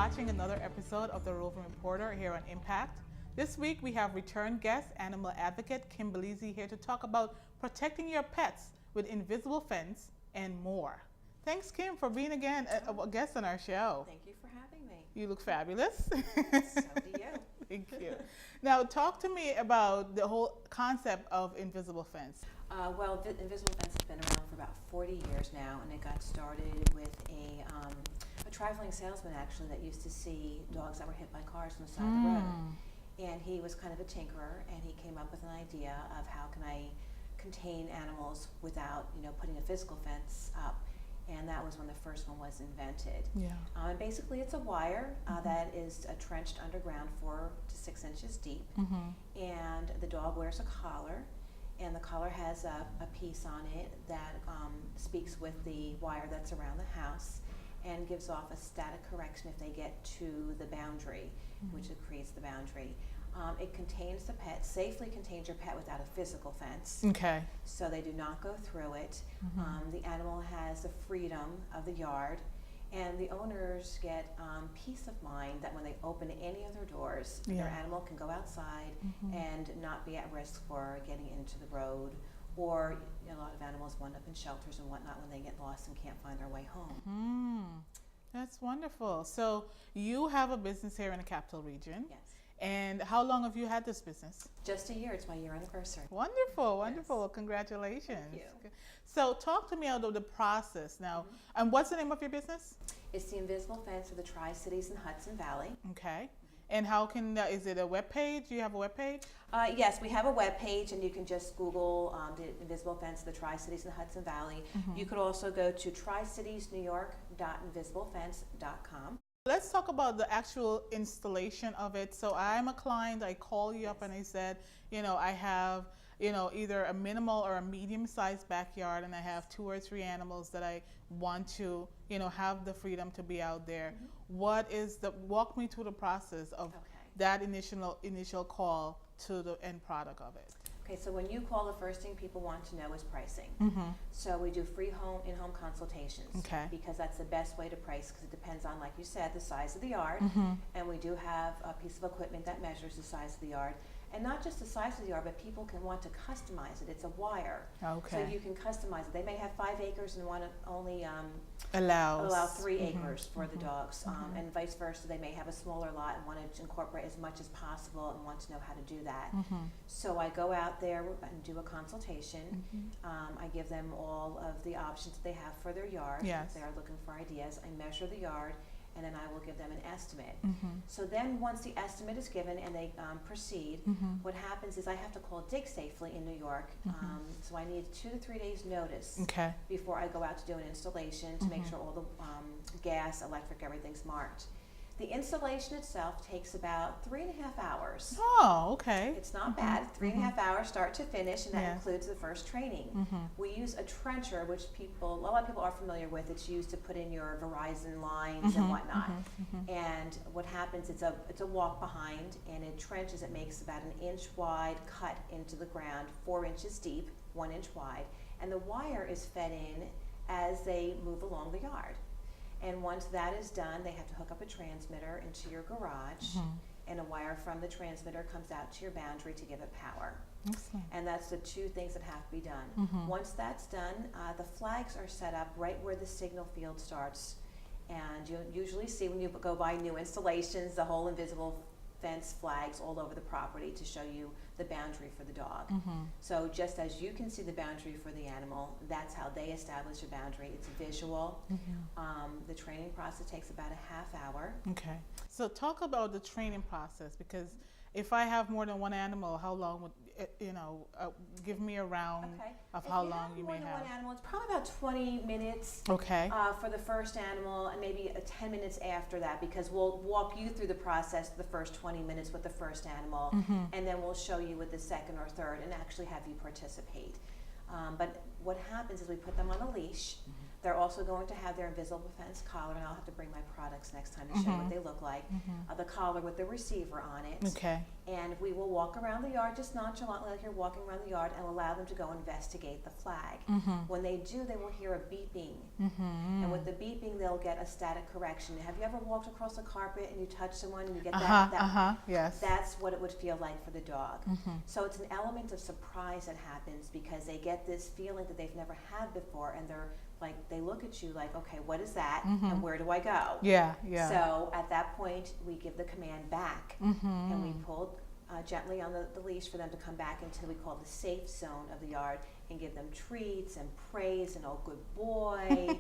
watching another episode of The Roving Reporter here on Impact. This week we have return guest, animal advocate Kim Belizzi here to talk about protecting your pets with invisible fence and more. Thanks, Kim, for being again a guest on our show. Thank you for having me. You look fabulous. So do you. Thank you. Now, talk to me about the whole concept of invisible fence. Well, invisible fence has been around for about 40 years now, and it got started with a traveling salesman actually that used to see dogs that were hit by cars on the side of the road. And he was kind of a tinkerer, and he came up with an idea of how can I contain animals without, putting a physical fence up. And that was when the first one was invented. Yeah. And basically it's a wire that is trenched underground 4 to 6 inches deep. And the dog wears a collar, and the collar has a piece on it that speaks with the wire that's around the house and gives off a static correction if they get to the boundary, which it creates the boundary. It contains the pet, safely contains your pet without a physical fence. Okay. So they do not go through it. The animal has the freedom of the yard, and the owners get peace of mind that when they open any of their doors, their animal can go outside and not be at risk for getting into the road. Or a lot of animals wind up in shelters and whatnot when they get lost and can't find their way home. That's wonderful. So you have a business here in the Capital Region. Yes. And how long have you had this business? Just a year. It's my year anniversary. Wonderful, wonderful. Yes. Congratulations. Thank you. So talk to me about the process now. And what's the name of your business? It's the Invisible Fence for the Tri-Cities and Hudson Valley. Okay. And how can, is it a web page? Do you have a web page? Yes, we have a web page, and you can just Google the Invisible Fence of the Tri-Cities and Hudson Valley. You could also go to tricitiesnewyork.invisiblepence.com. Let's talk about the actual installation of it. So I'm a client, I call you up and I said, I have, either a minimal or a medium-sized backyard, and I have 2 or 3 animals that I want to, have the freedom to be out there. Walk me through the process of that initial call to the end product of it. Okay, so when you call, the first thing people want to know is pricing. So we do free in-home consultations, because that's the best way to price, because it depends on, like you said, the size of the yard. And we do have a piece of equipment that measures the size of the yard. And not just the size of the yard, but people can want to customize it. It's a wire. So you can customize it. They may have 5 acres and want to only allow 3 acres for the dogs, and vice versa. They may have a smaller lot and want to incorporate as much as possible and want to know how to do that. So I go out there and do a consultation. I give them all of the options that they have for their yard. If they are looking for ideas, I measure the yard, and then I will give them an estimate. So then once the estimate is given and they proceed, what happens is I have to call Dig Safely in New York. So I need 2 to 3 days notice before I go out to do an installation to make sure all the gas, electric, everything's marked. The installation itself takes about 3.5 hours. Oh, okay. It's not bad. 3.5 hours start to finish, and that includes the first training. We use a trencher, which a lot of people are familiar with. It's used to put in your Verizon lines and whatnot. And what happens, it's a walk behind, and it trenches. It makes about an inch wide cut into the ground, 4 inches deep, 1 inch wide, and the wire is fed in as they move along the yard. And once that is done, they have to hook up a transmitter into your garage, and a wire from the transmitter comes out to your boundary to give it power. Excellent. And that's the 2 things that have to be done. Once that's done, the flags are set up right where the signal field starts. And you'll usually see when you go by new installations, the whole invisible fence flags all over the property to show you the boundary for the dog. So just as you can see the boundary for the animal, that's how they establish a boundary. It's visual. The training process takes about a half hour. Okay. So talk about the training process, because if I have more than 1 animal, how long would give me a round of how long you may have. If you have more than 1 animal, it's probably about 20 minutes for the first animal, and maybe 10 minutes after that, because we'll walk you through the process the first 20 minutes with the first animal, and then we'll show you with the second or third and actually have you participate. But what happens is we put them on a leash. They're also going to have their invisible fence collar, and I'll have to bring my products next time to show what they look like. The collar with the receiver on it. and we will walk around the yard just nonchalantly like you're walking around the yard and allow them to go investigate the flag. When they do, they will hear a beeping. And with the beeping, they'll get a static correction. Have you ever walked across a carpet and you touch someone and you get yes. That's what it would feel like for the dog. So it's an element of surprise that happens because they get this feeling that they've never had before, and they're like, they look at you like, okay, what is that, and where do I go? Yeah. So at that point, we give the command back, and we pull gently on the leash for them to come back into what we call the safe zone of the yard, and give them treats and praise and, oh, good boy.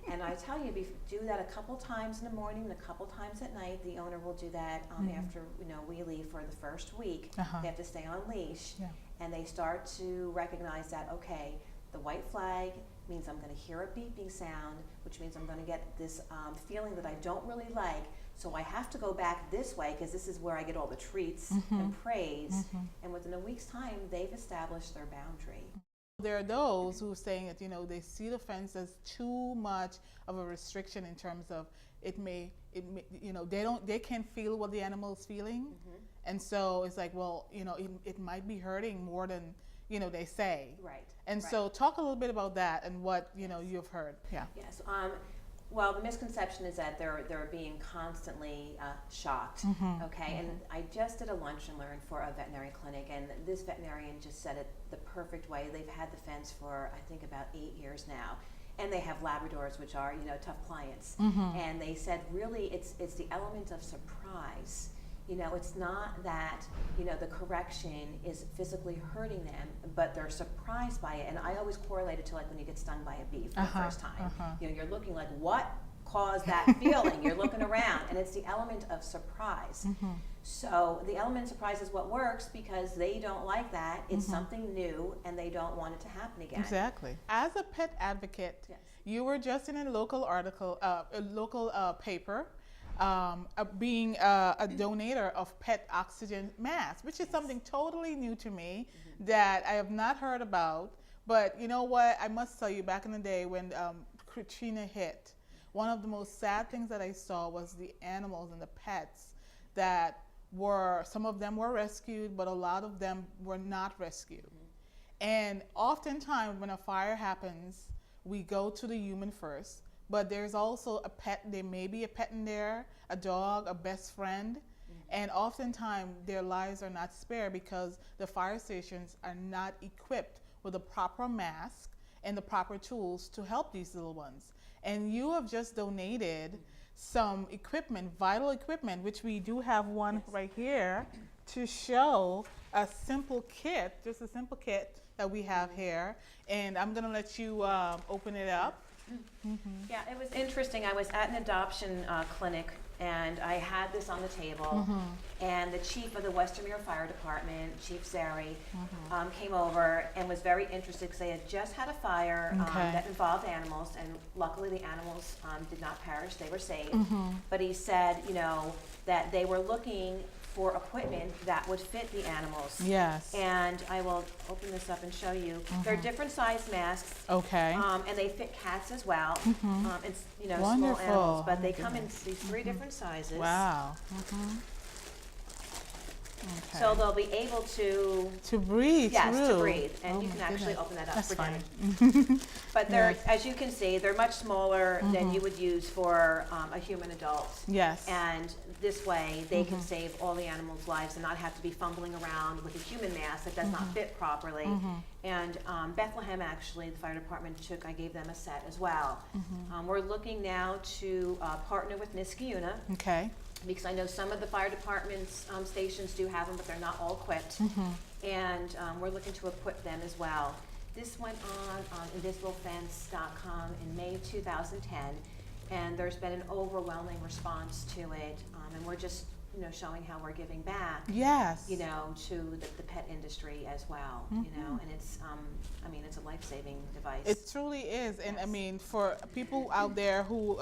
And I tell you, we do that a couple times in the morning and a couple times at night. The owner will do that after we leave for the first week. They have to stay on leash, and they start to recognize that, okay, the white flag means I'm going to hear a beeping sound, which means I'm going to get this feeling that I don't really like. So I have to go back this way because this is where I get all the treats and praise. And within a week's time, they've established their boundary. There are those who are saying that they see the fence as too much of a restriction in terms of it may they can't feel what the animal is feeling, and so it's like, well, it might be hurting more than they say. Right. And so talk a little bit about that and what you've heard. Yeah. Yes. Well, the misconception is that they're being constantly shocked. Okay. And I just did a lunch and learn for a veterinary clinic, and this veterinarian just said it the perfect way. They've had the fence for I think about 8 years now, and they have Labradors, which are tough clients. And they said really it's the element of surprise. It's not that, the correction is physically hurting them, but they're surprised by it. And I always correlate it to like when you get stung by a bee for the first time. You're looking like, what caused that feeling? You're looking around, and it's the element of surprise. So the element of surprise is what works because they don't like that. It's something new, and they don't want it to happen again. Exactly. As a pet advocate, you were just in a local article, a local paper, being a donator of pet oxygen masks, which is something totally new to me that I have not heard about. But you know what? I must tell you, back in the day when Katrina hit, one of the most sad things that I saw was the animals and the pets that some of them were rescued, but a lot of them were not rescued. And oftentimes when a fire happens, we go to the human first. But there's also a pet, there may be a pet in there, a dog, a best friend, and oftentimes their lives are not spared because the fire stations are not equipped with the proper mask and the proper tools to help these little ones. And you have just donated some equipment, vital equipment, which we do have one right here to show a simple kit, just a simple kit that we have here. And I'm gonna let you open it up. Yeah, it was interesting. I was at an adoption clinic, and I had this on the table, and the chief of the Westermere Fire Department, Chief Zari, came over and was very interested because they had just had a fire that involved animals, and luckily the animals did not perish. They were safe. But he said, that they were looking for equipment that would fit the animals. Yes. And I will open this up and show you. They're different size masks. Okay. And they fit cats as well. It's Wonderful. small animals, but they come in these 3 different sizes. Wow. Okay. So they'll be able to breathe. Yes, to breathe. And you can actually open that up for Jenny. But they're, as you can see, they're much smaller than you would use for a human adult. Yes. And this way they can save all the animals' lives and not have to be fumbling around with a human mask that does not fit properly. And Bethlehem, actually, the fire department I gave them a set as well. We're looking now to partner with Niskayuna. Okay. Because I know some of the fire department's stations do have them, but they're not all equipped. And we're looking to equip them as well. This went on invisiblefence.com in May 2010, and there's been an overwhelming response to it. And we're just showing how we're giving back. Yes. To the pet industry as well. And it's it's a life-saving device. It truly is, and I mean, for people out there who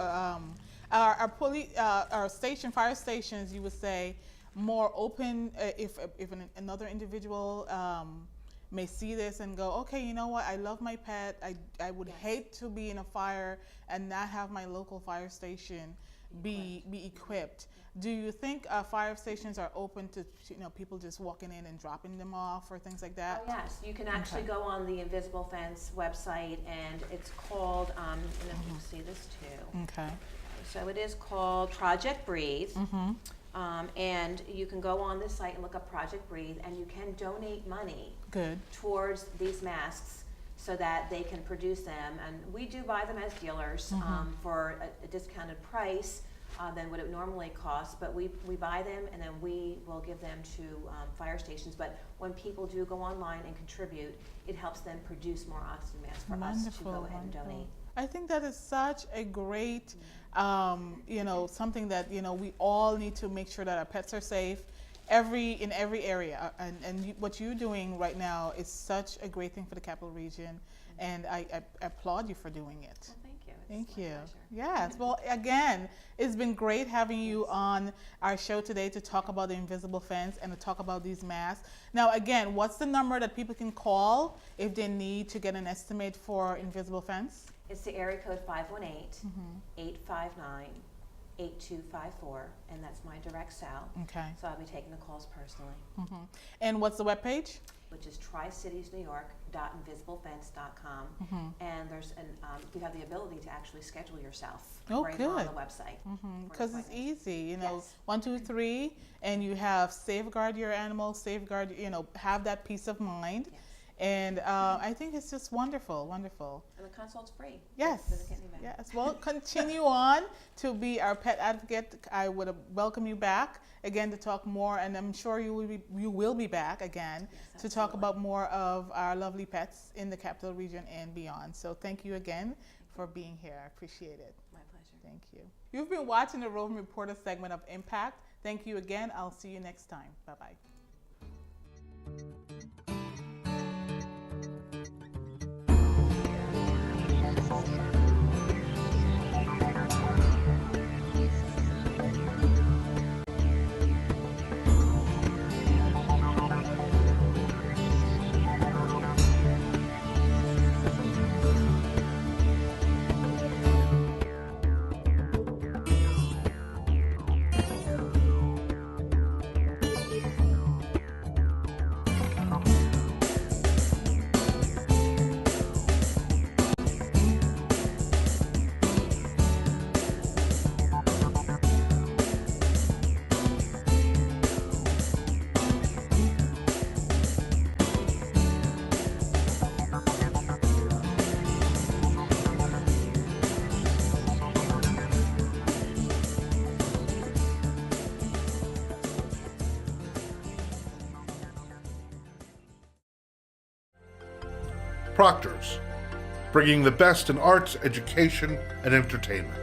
our fire stations, you would say, more open if another individual may see this and go, okay, you know what, I love my pet. I would hate to be in a fire and not have my local fire station be equipped. Do you think fire stations are open to people just walking in and dropping them off or things like that? Oh, yes, you can actually go on the Invisible Fence website, and it's called, and if you see this too. Okay. So it is called Project Breathe. And you can go on this site and look up Project Breathe, and you can donate money towards these masks so that they can produce them. And we do buy them as dealers for a discounted price than what it normally costs, but we buy them and then we will give them to fire stations. But when people do go online and contribute, it helps them produce more oxygen masks for us to go ahead and donate. I think that is such a great, something that, we all need to make sure that our pets are safe in every area. And what you're doing right now is such a great thing for the Capital Region, and I applaud you for doing it. Well, thank you. Thank you. Yes. Well, again, it's been great having you on our show today to talk about the Invisible Fence and to talk about these masks. Now, again, what's the number that people can call if they need to get an estimate for Invisible Fence? It's the area code 518-859-8254, and that's my direct cell. Okay. So I'll be taking the calls personally. And what's the webpage? Which is tricitiesnewyork.invisiblefence.com, and you have the ability to actually schedule yourself right on the website. Because it's easy, 1, 2, 3, and you have safeguard your animal, have that peace of mind. Yes. And I think it's just wonderful. And the consult's free. Yes. Yes. Well, continue on to be our pet advocate. I would welcome you back again to talk more, and I'm sure you will be back again to talk about more of our lovely pets in the Capital Region and beyond. So thank you again for being here. I appreciate it. My pleasure. Thank you. You've been watching the Roving Reporter segment of Impact. Thank you again. I'll see you next time. Bye-bye. Proctors, bringing the best in arts, education, and entertainment.